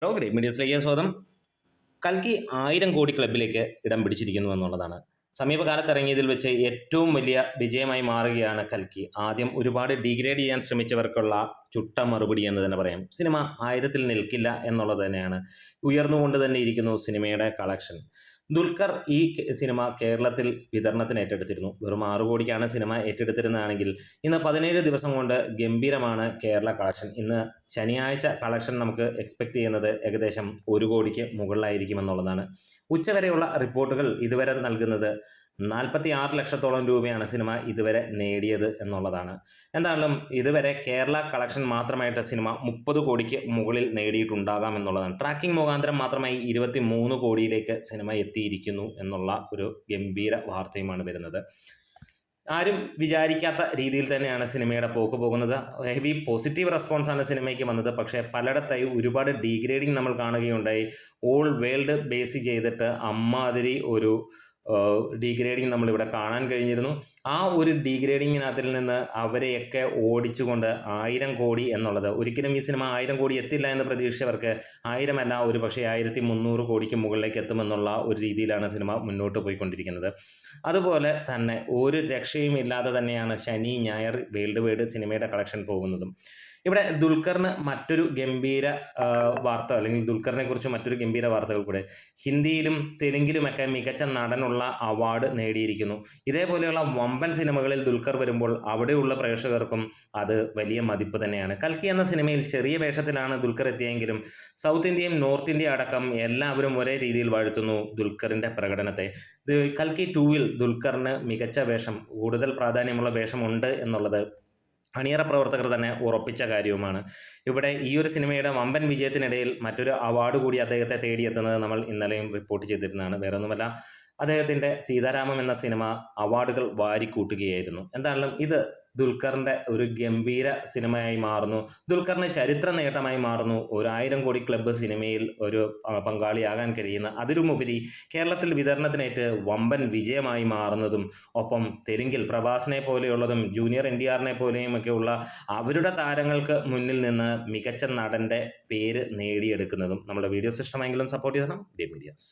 Green മീഡിയസിലേക്ക് സ്വാഗതം. കൽക്കി 1000 കോടി ക്ലബിലേക്ക് ഇടം പിടിച്ചിരിക്കുന്നു എന്നുള്ളതാണ്. സമീപകാലത്ത് ഇറങ്ങിയതിൽ വെച്ച് ഏറ്റവും വലിയ വിജയമായി മാറുകയാണ് കൽക്കി. ആദ്യം ഒരുപാട് ഡീഗ്രേഡ് ചെയ്യാൻ ശ്രമിച്ചവർക്കുള്ള ചുട്ട മറുപടി എന്ന് തന്നെ പറയാം. സിനിമ 1000-ൽ നിൽക്കില്ല എന്നുള്ളത് തന്നെയാണ്. ഉയർന്നുകൊണ്ട് തന്നെ ഇരിക്കുന്നു സിനിമയുടെ കളക്ഷൻ. ദുൽഖർ ഈ സിനിമ കേരളത്തിൽ വിതരണത്തിന് ഏറ്റെടുത്തിരുന്നു. വെറും 6 കോടിക്കാണ് സിനിമ ഏറ്റെടുത്തിരുന്നതാണെങ്കിൽ ഇന്ന് 17 ദിവസം കൊണ്ട് ഗംഭീരമാണ് കേരള കളക്ഷൻ. ഇന്ന് ശനിയാഴ്ച കളക്ഷൻ നമുക്ക് എക്സ്പെക്റ്റ് ചെയ്യുന്നത് ഏകദേശം 1 കോടിക്ക് മുകളിലായിരിക്കുമെന്നുള്ളതാണ്. ഉച്ചവരെയുള്ള റിപ്പോർട്ടുകൾ ഇതുവരെ നൽകുന്നത് 46 ലക്ഷത്തോളം രൂപയാണ് സിനിമ ഇതുവരെ നേടിയത് എന്നുള്ളതാണ്. എന്തായാലും ഇതുവരെ കേരള കളക്ഷൻ മാത്രമായിട്ട് സിനിമ 30 കോടിക്ക് മുകളിൽ നേടിയിട്ടുണ്ടാകാം എന്നുള്ളതാണ്. ട്രാക്കിംഗ് മുഖാന്തരം മാത്രമായി 23 കോടിയിലേക്ക് സിനിമ എത്തിയിരിക്കുന്നു എന്നുള്ള ഒരു ഗംഭീര വാർത്തയുമാണ് വരുന്നത്. ആരും വിചാരിക്കാത്ത രീതിയിൽ തന്നെയാണ് സിനിമയുടെ പോക്ക് പോകുന്നത്. ഹെവി പോസിറ്റീവ് റെസ്പോൺസാണ് സിനിമയ്ക്ക് വന്നത്. പക്ഷേ പലയിടത്തായി ഒരുപാട് ഡീഗ്രേഡിങ് നമ്മൾ കാണുകയുണ്ടായി. ഓൾ വേൾഡ് ബേസ് ചെയ്തിട്ട് അമ്മാതിരി ഒരു ഡീഗ്രേഡിങ് നമ്മളിവിടെ കാണാൻ കഴിഞ്ഞിരുന്നു. ആ ഒരു ഡീഗ്രേഡിങ്ങിനകത്തിൽ നിന്ന് അവരെയൊക്കെ ഓടിച്ചുകൊണ്ട് 1000 കോടി എന്നുള്ളത്, ഒരിക്കലും ഈ സിനിമ 1000 കോടി എത്തില്ല എന്ന് പ്രതീക്ഷിച്ചവർക്ക് 1000 അല്ല, ഒരു പക്ഷേ 1300 കോടിക്ക് മുകളിലേക്ക് എത്തുമെന്നുള്ള ഒരു രീതിയിലാണ് സിനിമ മുന്നോട്ട് പോയിക്കൊണ്ടിരിക്കുന്നത്. അതുപോലെ തന്നെ ഒരു രക്ഷയും ഇല്ലാതെ തന്നെയാണ് ശനി ഞായർ വേൾഡ് വൈഡ് സിനിമയുടെ കളക്ഷൻ പോകുന്നതും. ഇവിടെ ദുൽഖറിന് മറ്റൊരു ഗംഭീര വാർത്ത, അല്ലെങ്കിൽ ദുൽഖറിനെ കുറിച്ച് മറ്റൊരു ഗംഭീര വാർത്തകൾ കൂടെ. ഹിന്ദിയിലും തെലുങ്കിലുമൊക്കെ മികച്ച നടനുള്ള അവാർഡ് നേടിയിരിക്കുന്നു. ഇതേപോലെയുള്ള വമ്പൻ സിനിമകളിൽ ദുൽഖർ വരുമ്പോൾ അവിടെയുള്ള പ്രേക്ഷകർക്കും അത് വലിയ മതിപ്പ് തന്നെയാണ്. കൽക്കി എന്ന സിനിമയിൽ ചെറിയ വേഷത്തിലാണ് ദുൽഖർ എത്തിയെങ്കിലും സൗത്ത് ഇന്ത്യയും നോർത്ത് ഇന്ത്യ അടക്കം എല്ലാവരും ഒരേ രീതിയിൽ വാഴ്ത്തുന്നു ദുൽഖറിൻ്റെ പ്രകടനത്തെ. കൽക്കി 2-ൽ ദുൽഖറിന് മികച്ച വേഷം, കൂടുതൽ പ്രാധാന്യമുള്ള വേഷമുണ്ട് എന്നുള്ളത് അണിയറ പ്രവർത്തകർ തന്നെ ഉറപ്പിച്ച കാര്യവുമാണ്. ഇവിടെ ഈ ഒരു സിനിമയുടെ വമ്പൻ വിജയത്തിനിടയിൽ മറ്റൊരു അവാർഡ് കൂടി അദ്ദേഹത്തെ തേടിയെത്തുന്നത് നമ്മൾ ഇന്നലെയും റിപ്പോർട്ട് ചെയ്തിരുന്നതാണ്. വേറൊന്നുമല്ല, അദ്ദേഹത്തിൻ്റെ സീതാരാമം എന്ന സിനിമ അവാർഡുകൾ വാരിക്കൂട്ടുകയായിരുന്നു. എന്തായാലും ഇത് ദുൽഖറിൻ്റെ ഒരു ഗംഭീര സിനിമയായി മാറുന്നു. ദുൽഖറിന് ചരിത്ര നേട്ടമായി മാറുന്നു. 1000 കോടി ക്ലബ്ബ് സിനിമയിൽ ഒരു പങ്കാളിയാകാൻ കഴിയുന്ന, അതിലുമുപരി കേരളത്തിൽ വിതരണത്തിനേറ്റ് വമ്പൻ വിജയമായി മാറുന്നതും, ഒപ്പം തെലുങ്കിൽ പ്രഭാസിനെ പോലെയുള്ളതും ജൂനിയർ NTRനെ പോലെയുമൊക്കെയുള്ള അവരുടെ താരങ്ങൾക്ക് മുന്നിൽ നിന്ന് മികച്ച നടൻ്റെ പേര് നേടിയെടുക്കുന്നതും. നമ്മുടെ വീഡിയോസ് ഇഷ്ടമെങ്കിലും സപ്പോർട്ട് ചെയ്യണം. Green medias.